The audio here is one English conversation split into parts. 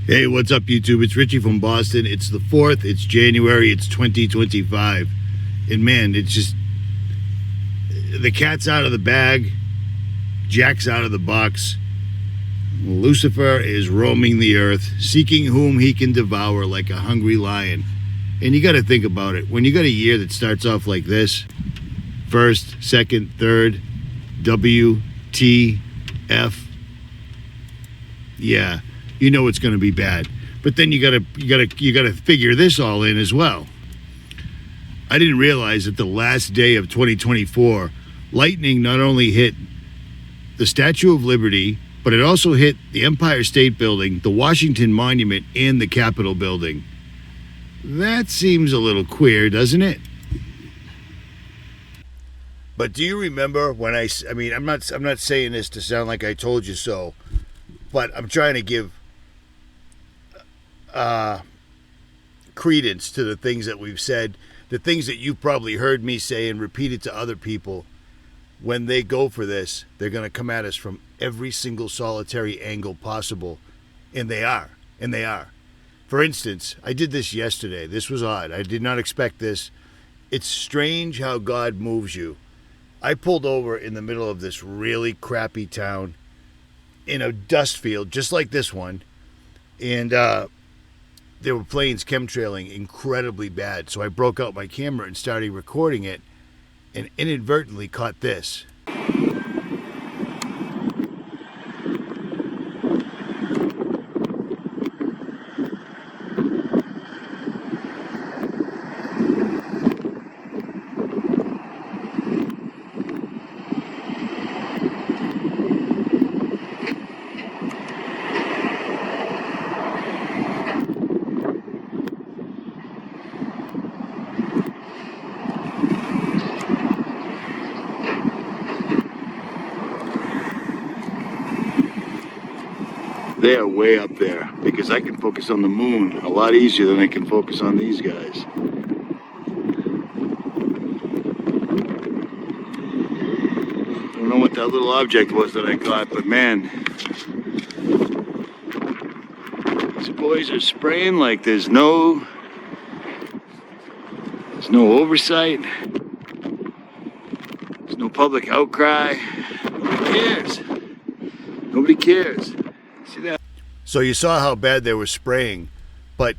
Hey, what's up, YouTube? It's Richie from Boston. It's the 4th. It's January. It's 2025. And man, it's just... the cat's out of the bag. Jack's out of the box. Lucifer is roaming the earth, seeking whom he can devour like a hungry lion. And you got to think about it. When you got a year that starts off like this, first, second, third, W, T, F, yeah, you know it's going to be bad. But then you gotta figure this all in as well. I didn't realize that the last day of 2024, lightning not only hit the Statue of Liberty, but it also hit the Empire State Building, the Washington Monument, and the Capitol Building. That seems a little queer, doesn't it? But do you remember when I mean, I'm not saying this to sound like I told you so, but I'm trying to give credence to the things that we've said, the things that you've probably heard me say and repeated to other people. When they go for this, they're going to come at us from every single solitary angle possible. And they are. For instance, I did this yesterday. This was odd. I did not expect this. It's strange how God moves you. I pulled over in the middle of this really crappy town in a dust field, just like this one. And there were planes chemtrailing incredibly bad. So I broke out my camera and started recording it, and inadvertently caught this. They are way up there because I can focus on the moon a lot easier than I can focus on these guys. I don't know what that little object was that I caught, but man, these boys are spraying like there's no oversight. There's no public outcry. Nobody cares. See that? So you saw how bad they were spraying, but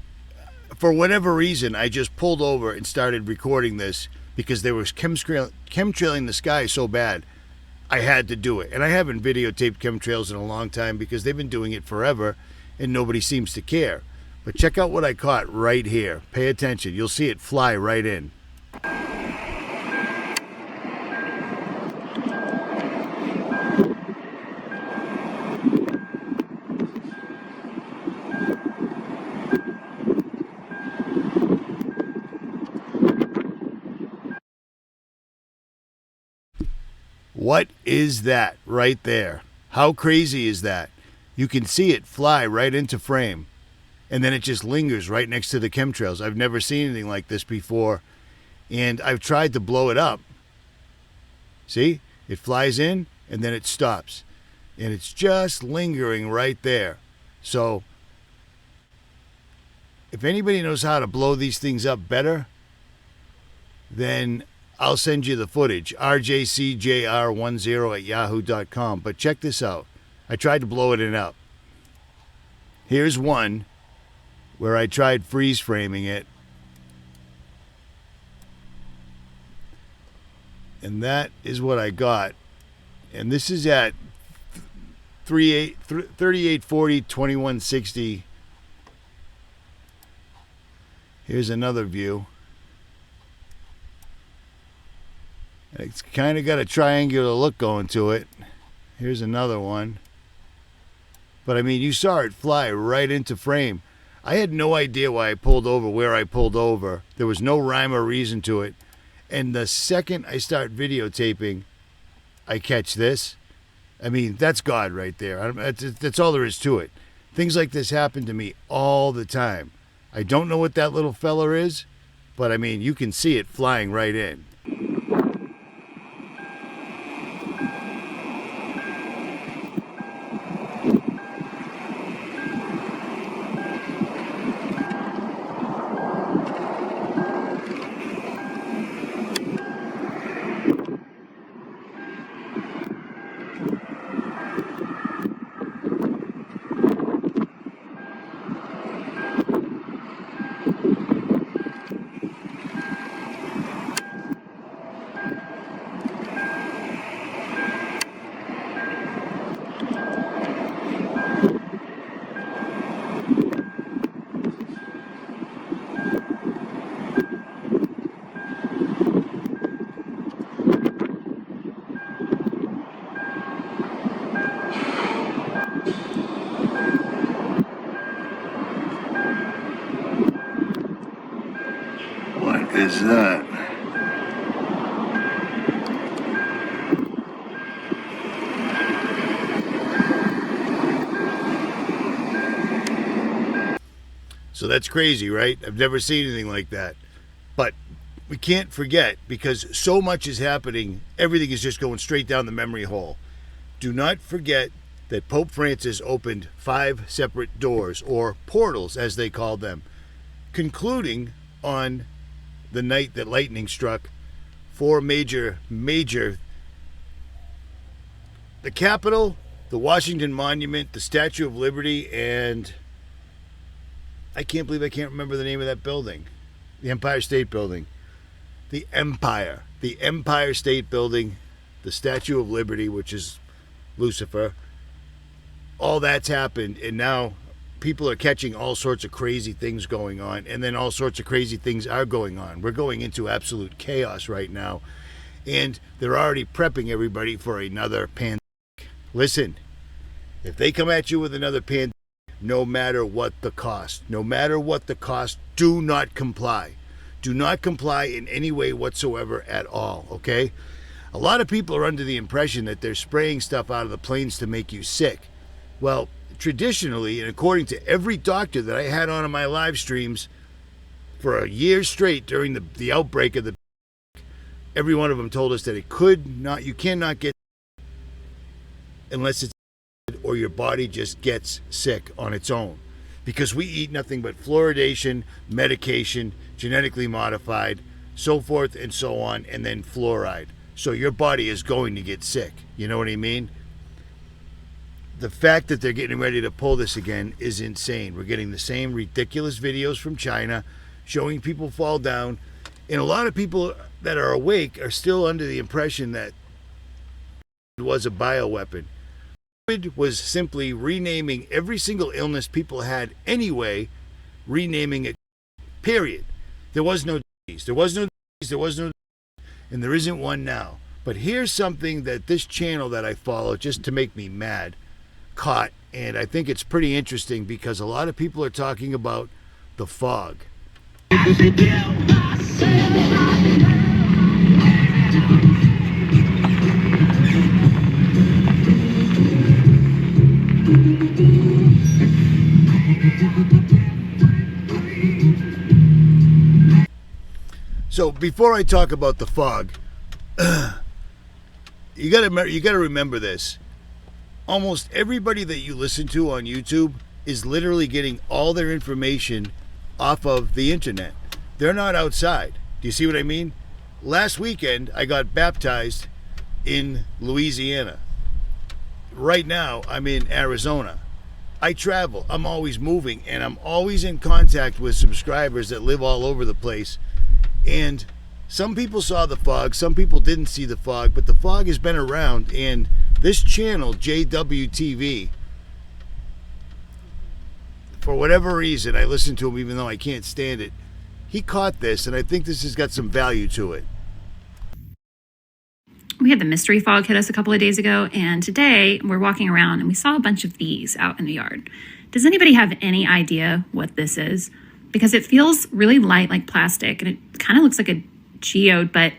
for whatever reason, I just pulled over and started recording this because they were chemtrailing the sky so bad. I had to do it. And I haven't videotaped chemtrails in a long time because they've been doing it forever and nobody seems to care. But check out what I caught right here. Pay attention. You'll see it fly right in. What is that right there? How crazy is that? You can see it fly right into frame, and then it just lingers right next to the chemtrails. I've never seen anything like this before, and I've tried to blow it up. See? It flies in, and then it stops, and it's just lingering right there. So, if anybody knows how to blow these things up better, then I'll send you the footage, rjcjr10@yahoo.com. But check this out. I tried to blow it up. Here's one where I tried freeze framing it. And that is what I got. And this is at 3840, 2160. Here's another view. It's kind of got a triangular look going to it. Here's another one. But I mean, you saw it fly right into frame. I had no idea why I pulled over where I pulled over. There was no rhyme or reason to it. And the second I start videotaping, I catch this. I mean, that's God right there. That's all there is to it. Things like this happen to me all the time. I don't know what that little fella is, but I mean, you can see it flying right in. is that? So that's crazy, right? I've never seen anything like that. But we can't forget, because so much is happening, everything is just going straight down the memory hole. Do not forget that Pope Francis opened 5 separate doors, or portals as they called them, concluding on the night that lightning struck 4 major, the Capitol, the Washington Monument, the Statue of Liberty, and I can't believe I can't remember the name of that building. The Empire State Building. The Empire State Building, the Statue of Liberty, which is Lucifer. All that's happened, and now people are catching all sorts of crazy things going on, and then all sorts of crazy things are going on. We're going into absolute chaos right now, and they're already prepping everybody for another pandemic. Listen, if they come at you with another pandemic, no matter what the cost, do not comply. Do not comply in any way whatsoever at all, okay? A lot of people are under the impression that they're spraying stuff out of the planes to make you sick. Well, traditionally, and according to every doctor that I had on in my live streams for a year straight during the outbreak of the, every one of them told us that you cannot get unless it's, or your body just gets sick on its own, because we eat nothing but fluoridation, medication, genetically modified, so forth and so on, and then fluoride. So your body is going to get sick. You know what I mean? The fact that they're getting ready to pull this again is insane. We're getting the same ridiculous videos from China showing people fall down, and a lot of people that are awake are still under the impression that it was a bioweapon. COVID was simply renaming every single illness people had anyway, renaming it, period. There was no disease. And there isn't one now. But here's something that this channel that I follow, just to make me mad, caught, and I think it's pretty interesting because a lot of people are talking about the fog. So before I talk about the fog, you got to remember this. Almost everybody that you listen to on YouTube is literally getting all their information off of the internet. They're not outside. Do you see what I mean? Last weekend, I got baptized in Louisiana. Right now, I'm in Arizona. I travel. I'm always moving, and I'm always in contact with subscribers that live all over the place. And some people saw the fog, some people didn't see the fog, but the fog has been around, and this channel, JWTV, for whatever reason, I listen to him even though I can't stand it. He caught this, and I think this has got some value to it. We had the mystery fog hit us a couple of days ago, and today we're walking around and we saw a bunch of these out in the yard. Does anybody have any idea what this is? Because it feels really light, like plastic, and it kind of looks like a geode, but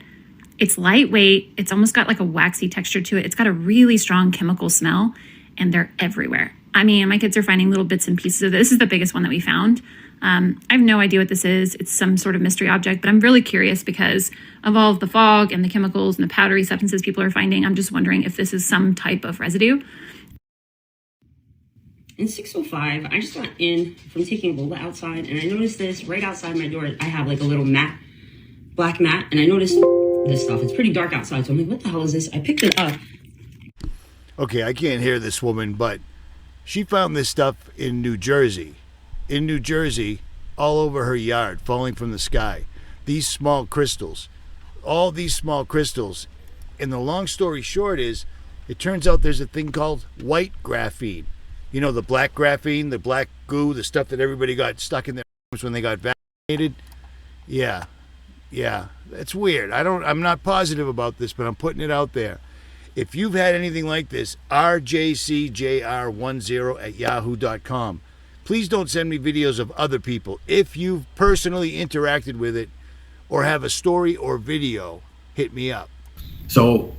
it's lightweight. It's almost got like a waxy texture to it. It's got a really strong chemical smell, and they're everywhere. I mean, my kids are finding little bits and pieces of this. This is the biggest one that we found. I have no idea what this is. It's some sort of mystery object, but I'm really curious because of all of the fog and the chemicals and the powdery substances people are finding. I'm just wondering if this is some type of residue. In 605, I just got in from taking Lola outside, and I noticed this right outside my door. I have like a little mat, black mat, and I noticed this stuff. It's pretty dark outside, so I'm like, what the hell is this? I picked it up. Okay, I can't hear this woman, but she found this stuff in New Jersey. In New Jersey, all over her yard, falling from the sky. These small crystals. All these small crystals. And the long story short is, it turns out there's a thing called white graphene. You know, the black graphene, the black goo, the stuff that everybody got stuck in their arms when they got vaccinated. Yeah. It's weird. I'm not positive about this, but I'm putting it out there. If you've had anything like this, rjcjr10@yahoo.com. Please don't send me videos of other people. If you've personally interacted with it, or have a story or video, hit me up. So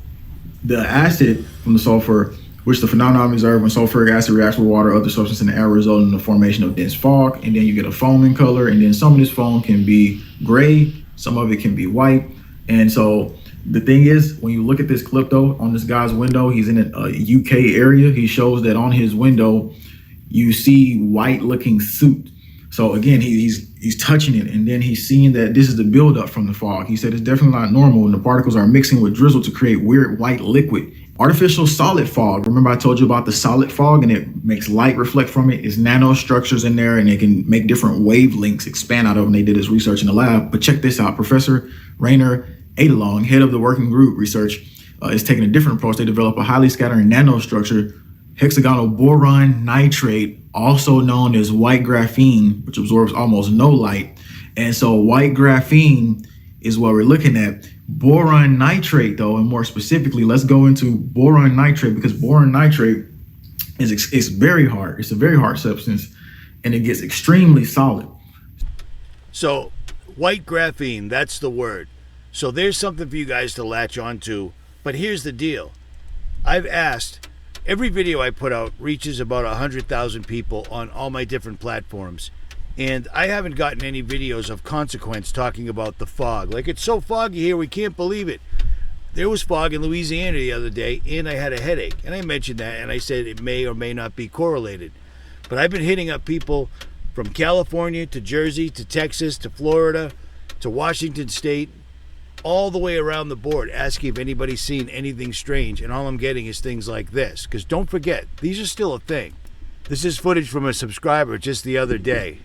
the acid from the sulfur, which the phenomenon observed when sulfuric acid reacts with water or other substance in the air, resulting in the formation of dense fog, and then you get a foam in color, and then some of this foam can be gray, some of it can be white. And so the thing is, when you look at this clip though, on this guy's window, he's in a UK area. He shows that on his window, you see white looking soot. So again, he's touching it, and then he's seeing that this is the buildup from the fog. He said it's definitely not normal, and the particles are mixing with drizzle to create weird white liquid. Artificial solid fog. Remember I told you about the solid fog, and it makes light reflect from it. It's nanostructures in there, and it can make different wavelengths expand out of them. They did this research in the lab. But check this out. Professor 𝗏𝗏𝗍𝗏, head of the working group research, is taking a different approach. They develop a highly scattering nanostructure, hexagonal boron nitrate, also known as white graphene, which absorbs almost no light. And so white graphene is what we're looking at. Boron nitrate, though, and more specifically, let's go into boron nitrate, because boron nitrate it's very hard. It's a very hard substance, and it gets extremely solid. So white graphene, that's the word. So there's something for you guys to latch onto. But here's the deal. I've asked, every video I put out reaches about 100,000 people on all my different platforms. And I haven't gotten any videos of consequence talking about the fog. Like, it's so foggy here, we can't believe it. There was fog in Louisiana the other day, and I had a headache. And I mentioned that, and I said it may or may not be correlated. But I've been hitting up people from California to Jersey to Texas to Florida to Washington State, all the way around the board, asking if anybody's seen anything strange. And all I'm getting is things like this. Because don't forget, these are still a thing. This is footage from a subscriber just the other day.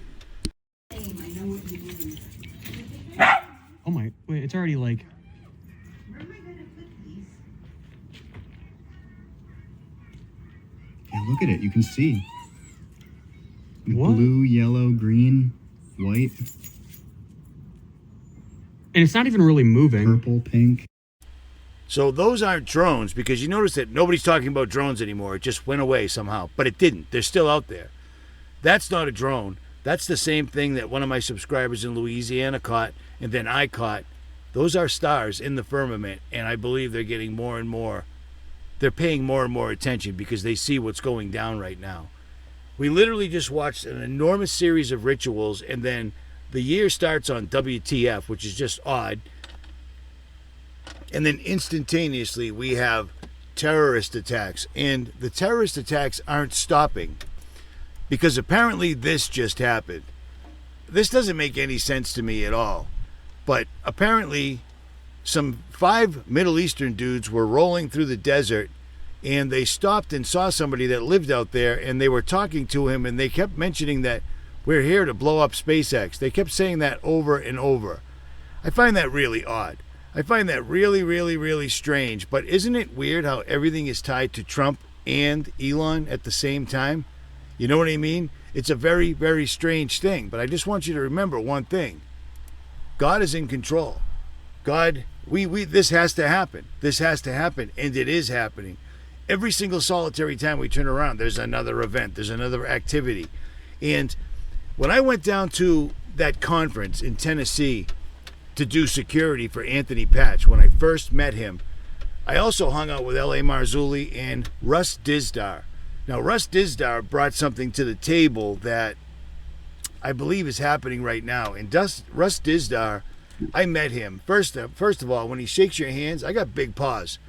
Oh my, wait, it's already like... Where am I going to put these? Yeah, look at it. You can see. What? Blue, yellow, green, white, And it's not even really moving. purple, pink. So those aren't drones, because you notice that nobody's talking about drones anymore. It just went away somehow. But it didn't. They're still out there. That's not a drone. That's the same thing that one of my subscribers in Louisiana caught, and then I caught. Those are stars in the firmament, and I believe they're getting more and more. They're paying more and more attention because they see what's going down right now. We literally just watched an enormous series of rituals, and then the year starts on WTF, which is just odd. And then instantaneously we have terrorist attacks, and the terrorist attacks aren't stopping. Because apparently this just happened. This doesn't make any sense to me at all. But apparently some 5 Middle Eastern dudes were rolling through the desert, and they stopped and saw somebody that lived out there, and they were talking to him, and they kept mentioning that we're here to blow up SpaceX. They kept saying that over and over. I find that really odd. I find that really, really, really strange. But isn't it weird how everything is tied to Trump and Elon at the same time? You know what I mean? It's a very, very strange thing. But I just want you to remember one thing. God is in control. God, this has to happen. This has to happen. And it is happening. Every single solitary time we turn around, there's another event. There's another activity. And when I went down to that conference in Tennessee to do security for Anthony Patch, when I first met him, I also hung out with 𝗏𝗏𝗍𝗏 and Russ Dizdar. Now, Russ Dizdar brought something to the table that I believe is happening right now. And Russ Dizdar, I met him. First of all, when he shakes your hands, I got big paws.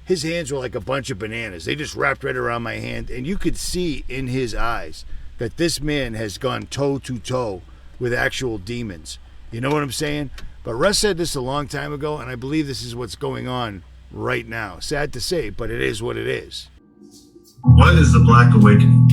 His hands were like a bunch of bananas. They just wrapped right around my hand. And you could see in his eyes that this man has gone toe to toe with actual demons. You know what I'm saying? But Russ said this a long time ago, and I believe this is what's going on right now. Sad to say, but it is what it is. What is the Black Awakening?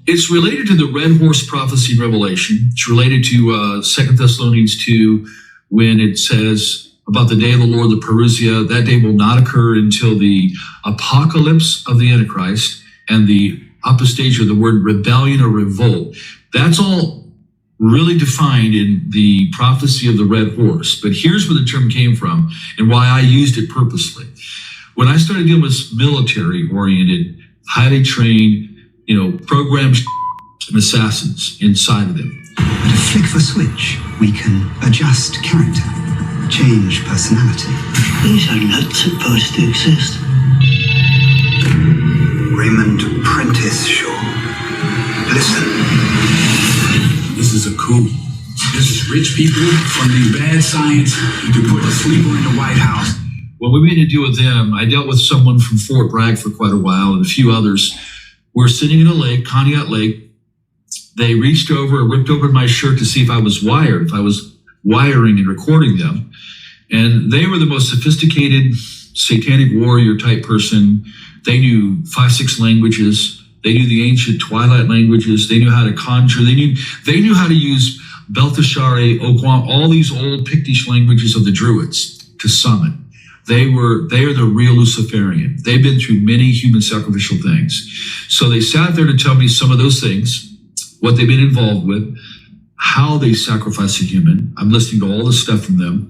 It's related to the Red Horse prophecy revelation. It's related to 2 Thessalonians 2, when it says about the day of the Lord, the parousia. That day will not occur until the apocalypse of the Antichrist and the apostasia, the word rebellion or revolt. That's all really defined in the prophecy of the Red Horse. But here's where the term came from and why I used it purposely. When I started dealing with military-oriented, highly trained, programmed and assassins inside of them, To flick the switch, we can adjust character, change personality. These are not supposed to exist. 𝗵𝗵𝗿𝗄𝗍. Listen. This is a coup. This is rich people funding bad science to put a sleeper in the White House. When we made a deal with them, I dealt with someone from Fort Bragg for quite a while and a few others. We're sitting in a lake, Conneaut Lake. They reached over and ripped open my shirt to see if I was wired, if I was wiring and recording them. And they were the most sophisticated satanic warrior type person. They knew 5, 6 languages. They knew the ancient Twilight languages. They knew how to conjure. They knew how to use 𝗏𝗏𝗱𝗏, all these old Pictish languages of the Druids to summon. They are the real Luciferian. They've been through many human sacrificial things. So they sat there to tell me some of those things, what they've been involved with, how they sacrifice a human. I'm listening to all this stuff from them.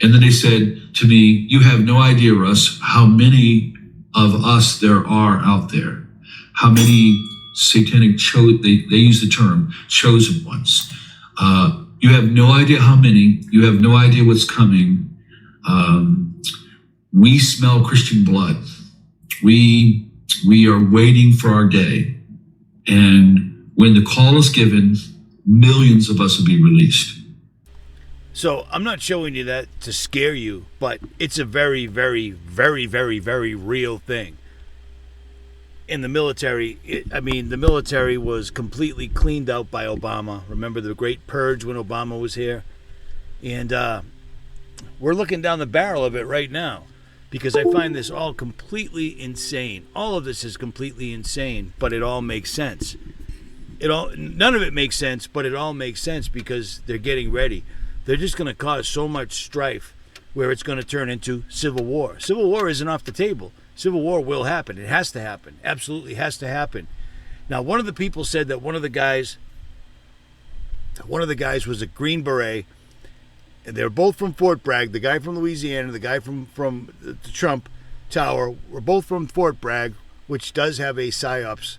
And then they said to me, you have no idea, Russ, how many of us there are out there. How many satanic, they use the term, chosen ones. You have no idea how many. You have no idea what's coming. We smell Christian blood. We are waiting for our day. And when the call is given, millions of us will be released. So I'm not showing you that to scare you, but it's a very, very, very, very, very real thing. In the military, the military was completely cleaned out by Obama. Remember the great purge when Obama was here? And we're looking down the barrel of it right now because I find this all completely insane. All of this is completely insane, but it all makes sense. None of it makes sense, but it all makes sense because they're getting ready. They're just going to cause so much strife where it's going to turn into civil war. Civil war isn't off the table. Civil war will happen. It has to happen. Absolutely has to happen. Now, one of the people said that one of the guys was a Green Beret, and they're both from Fort Bragg. The guy from Louisiana, the guy from the Trump Tower, were both from Fort Bragg, which does have a PSYOPs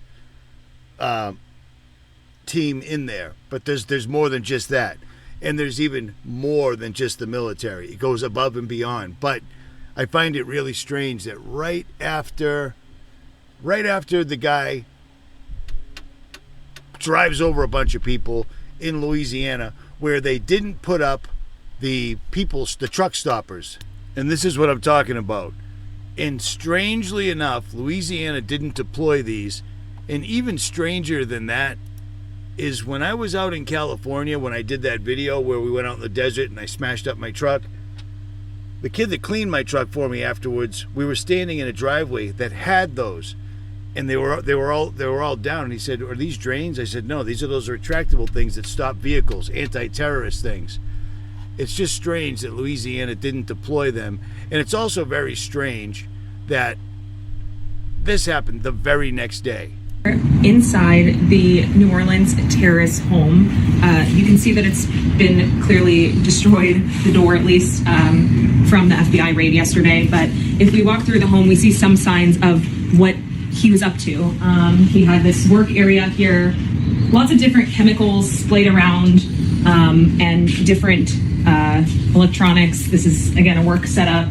team in there. But there's more than just that. And there's even more than just the military. It goes above and beyond. But I find it really strange that right after the guy drives over a bunch of people in Louisiana where they didn't put up the truck stoppers. And this is what I'm talking about. And strangely enough, Louisiana didn't deploy these. And even stranger than that is when I was out in California, when I did that video where we went out in the desert and I smashed up my truck, the kid that cleaned my truck for me afterwards, we were standing in a driveway that had those, and they were all down. And he said, "Are these drains?" I said, "No, these are those retractable things that stop vehicles, anti-terrorist things." It's just strange that Louisiana didn't deploy them, and it's also very strange that this happened the very next day. Inside the New Orleans terrorist home, you can see that it's been clearly destroyed, the door at least, from the FBI raid yesterday. But if we walk through the home, we see some signs of what he was up to. He had this work area here, lots of different chemicals splayed around, and different electronics. This is, again, a work setup.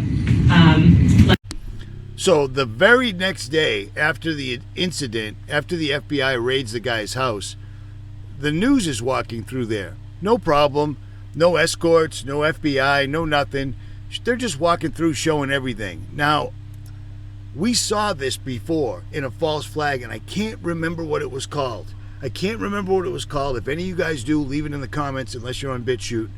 So the very next day after the incident, after the FBI raids the guy's house, the news is walking through there. No problem. No escorts, no FBI, no nothing. They're just walking through showing everything. Now, we saw this before in a false flag, and I can't remember what it was called. If any of you guys do, leave it in the comments unless you're on BitChute.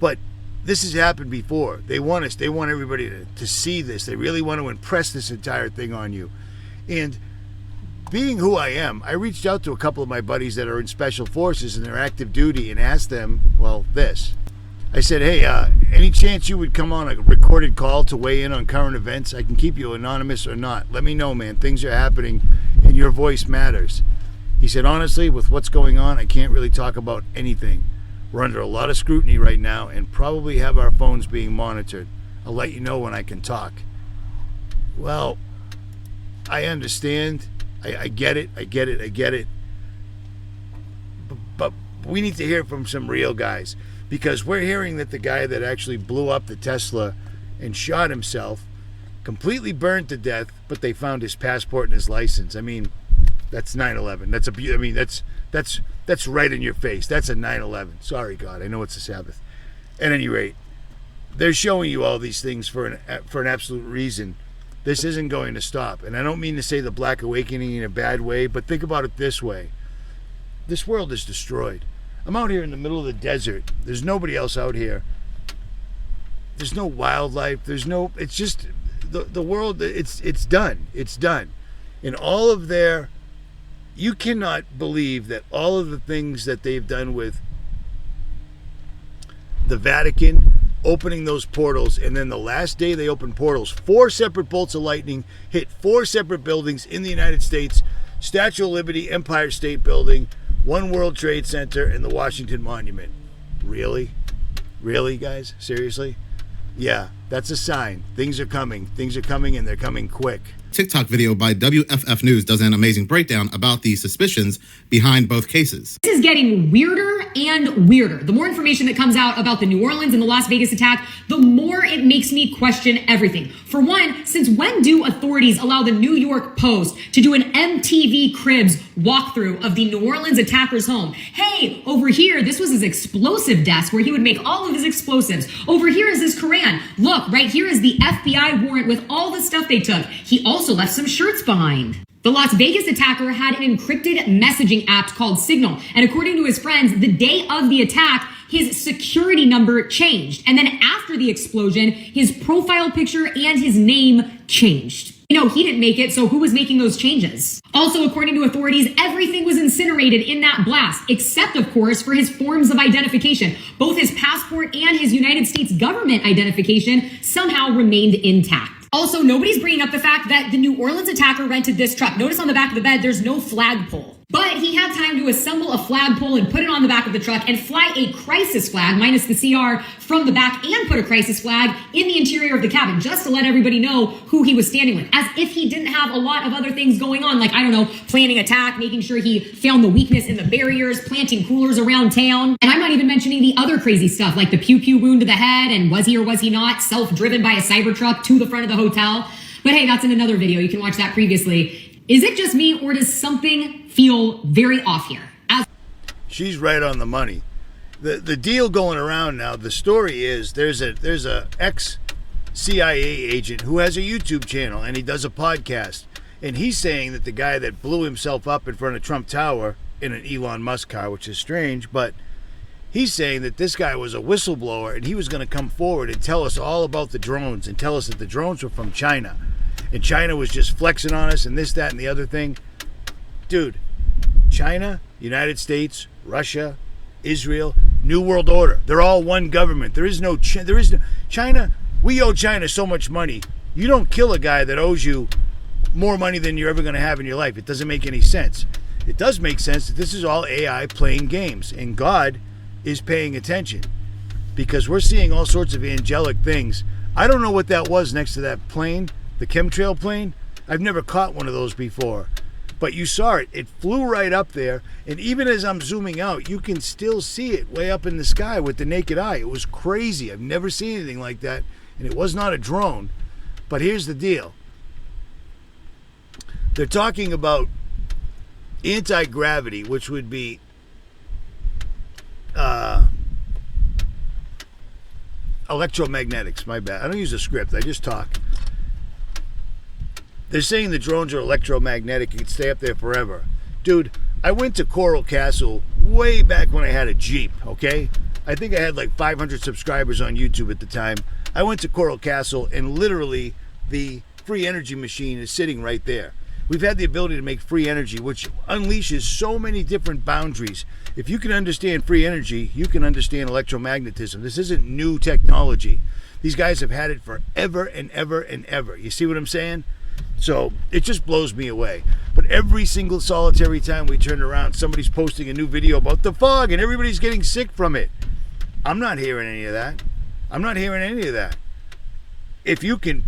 But this has happened before. They want everybody to see this. They really want to impress this entire thing on you. And being who I am, I reached out to a couple of my buddies that are in special forces and they're active duty and asked them, this. I said, hey, any chance you would come on a recorded call to weigh in on current events? I can keep you anonymous or not. Let me know, man. Things are happening and your voice matters. He said, honestly, with what's going on, I can't really talk about anything. We're under a lot of scrutiny right now and probably have our phones being monitored. I'll let you know when I can talk. Well, I understand. I get it. But We need to hear from some real guys, because we're hearing that the guy that actually blew up the Tesla and shot himself, completely burned to death, but they found his passport and his license. I mean, that's 9/11. That's right in your face. That's a 9/11. Sorry, God. I know it's a Sabbath. At any rate, they're showing you all these things for an absolute reason. This isn't going to stop. And I don't mean to say the Black Awakening in a bad way, but think about it this way. This world is destroyed. I'm out here in the middle of the desert. There's nobody else out here. There's no wildlife. It's just the world. It's done. It's done. And all of you cannot believe that all of the things that they've done with the Vatican, opening those portals, and then the last day they opened portals, 4 separate bolts of lightning hit 4 separate buildings in the United States: Statue of Liberty, Empire State Building, One World Trade Center, and the Washington Monument. Really? Really, guys? Seriously? Yeah, that's a sign. Things are coming. Things are coming, and they're coming quick. TikTok video by WFF News does an amazing breakdown about the suspicions behind both cases. This is getting weirder and weirder. The more information that comes out about the New Orleans and the Las Vegas attack, the more it makes me question everything. For one, since when do authorities allow the New York Post to do an MTV Cribs walkthrough of the New Orleans attacker's home? Hey, over here, this was his explosive desk where he would make all of his explosives. Over here is his Quran. Look, right here is the FBI warrant with all the stuff they took. He also left some shirts behind. The Las Vegas attacker had an encrypted messaging app called Signal. And according to his friends, the day of the attack, his security number changed. And then after the explosion, his profile picture and his name changed. You know, he didn't make it, so who was making those changes? Also, according to authorities, everything was incinerated in that blast, except, of course, for his forms of identification. Both his passport and his United States government identification somehow remained intact. Also, nobody's bringing up the fact that the New Orleans attacker rented this truck. Notice on the back of the bed, there's no flagpole. But he had time to assemble a flagpole and put it on the back of the truck and fly a crisis flag, minus the CR, from the back, and put a crisis flag in the interior of the cabin, just to let everybody know who he was standing with, as if he didn't have a lot of other things going on, like, I don't know, planning attack, making sure he found the weakness in the barriers, planting coolers around town. And I'm not even mentioning the other crazy stuff, like the pew-pew wound to the head, and was he or was he not self-driven by a Cybertruck to the front of the hotel. But hey, that's in another video. You can watch that previously. Is it just me, or does something feel very off here? She's right on the money. The deal going around now, the story is there's a ex-CIA agent who has a YouTube channel, and he does a podcast. And he's saying that the guy that blew himself up in front of Trump Tower in an Elon Musk car, which is strange, but he's saying that this guy was a whistleblower, and he was going to come forward and tell us all about the drones and tell us that the drones were from China. And China was just flexing on us and this, that, and the other thing. Dude, China, United States, Russia, Israel, New World Order. They're all one government. There is no China. We owe China so much money. You don't kill a guy that owes you more money than you're ever going to have in your life. It doesn't make any sense. It does make sense that this is all AI playing games, and God is paying attention, because we're seeing all sorts of angelic things. I don't know what that was next to that plane, the chemtrail plane. I've never caught one of those before, but you saw it. It flew right up there, and even as I'm zooming out, you can still see it way up in the sky with the naked eye. It was crazy. I've never seen anything like that, and it was not a drone. But here's the deal. They're talking about anti-gravity, which would be electromagnetics. My bad. I don't use a script. I just talk. They're saying the drones are electromagnetic. You can stay up there forever. Dude, I went to Coral Castle way back when I had a Jeep, okay? I think I had like 500 subscribers on YouTube at the time. I went to Coral Castle, and literally the free energy machine is sitting right there. We've had the ability to make free energy, which unleashes so many different boundaries. If you can understand free energy, you can understand electromagnetism. This isn't new technology. These guys have had it forever and ever and ever. You see what I'm saying? So it just blows me away. But every single solitary time we turn around, somebody's posting a new video about the fog, and everybody's getting sick from it. I'm not hearing any of that. I'm not hearing any of that. If you can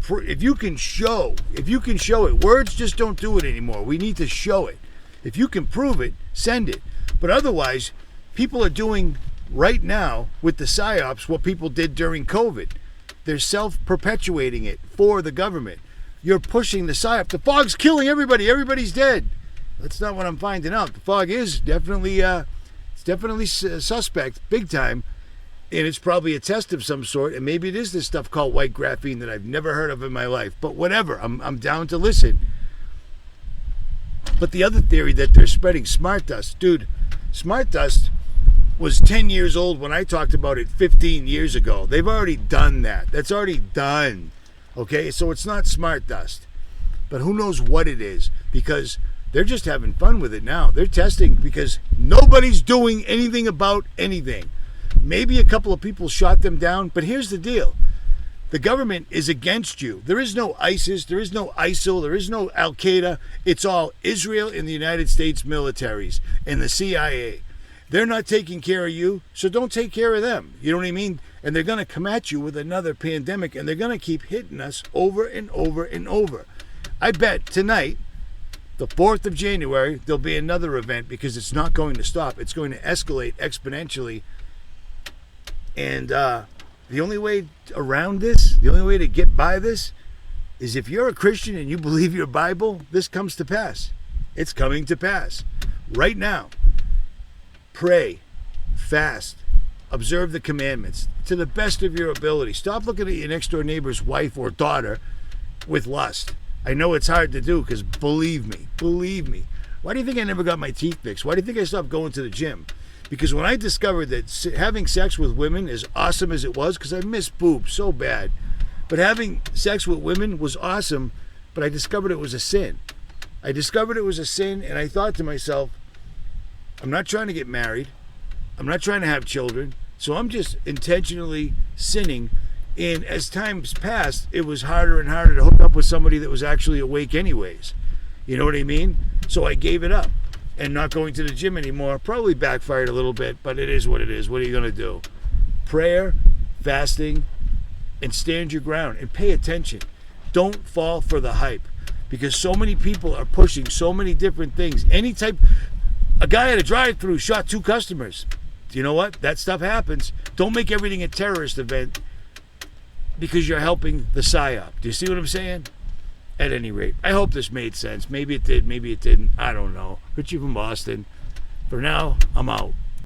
show it, words just don't do it anymore. We need to show it. If you can prove it, send it. But otherwise, People are doing right now with the PSYOPs what people did during COVID. They're self-perpetuating it for the government. You're pushing the PSYOP. The fog's killing everybody. Everybody's dead. That's not what I'm finding out. The fog is definitely, suspect, big time. And it's probably a test of some sort. And maybe it is this stuff called white graphene that I've never heard of in my life. But whatever, I'm down to listen. But the other theory that they're spreading smart dust. Dude, smart dust was 10 years old when I talked about it 15 years ago. They've already done that. That's already done. Okay, so it's not smart dust. But who knows what it is, because they're just having fun with it now. They're testing because nobody's doing anything about anything. Maybe a couple of people shot them down, but here's the deal. The government is against you. There is no ISIS, there is no ISIL, there is no Al-Qaeda. It's all Israel and the United States militaries and the CIA. They're not taking care of you, so don't take care of them. You know what I mean? And they're going to come at you with another pandemic, and they're going to keep hitting us over and over and over. I bet tonight, the 4th of January, there'll be another event because it's not going to stop. It's going to escalate exponentially. And the only way around this, the only way to get by this, is if you're a Christian and you believe your Bible, this comes to pass. It's coming to pass right now. Pray, fast, observe the commandments to the best of your ability. Stop looking at your next door neighbor's wife or daughter with lust. I know it's hard to do because believe me. Why do you think I never got my teeth fixed? Why do you think I stopped going to the gym? Because when I discovered that having sex with women, as awesome as it was, because I miss boobs so bad, but having sex with women was awesome, but I discovered it was a sin. I discovered it was a sin, and I thought to myself, I'm not trying to get married. I'm not trying to have children. So I'm just intentionally sinning. And as times passed, it was harder and harder to hook up with somebody that was actually awake anyways. You know what I mean? So I gave it up. And not going to the gym anymore probably backfired a little bit, but it is what it is. What are you going to do? Prayer, fasting, and stand your ground and pay attention. Don't fall for the hype, because so many people are pushing so many different things. A guy at a drive-thru shot 2 customers. Do you know what? That stuff happens. Don't make everything a terrorist event because you're helping the PSYOP. Do you see what I'm saying? At any rate, I hope this made sense. Maybe it did, maybe it didn't. I don't know. Richie from Boston. For now, I'm out.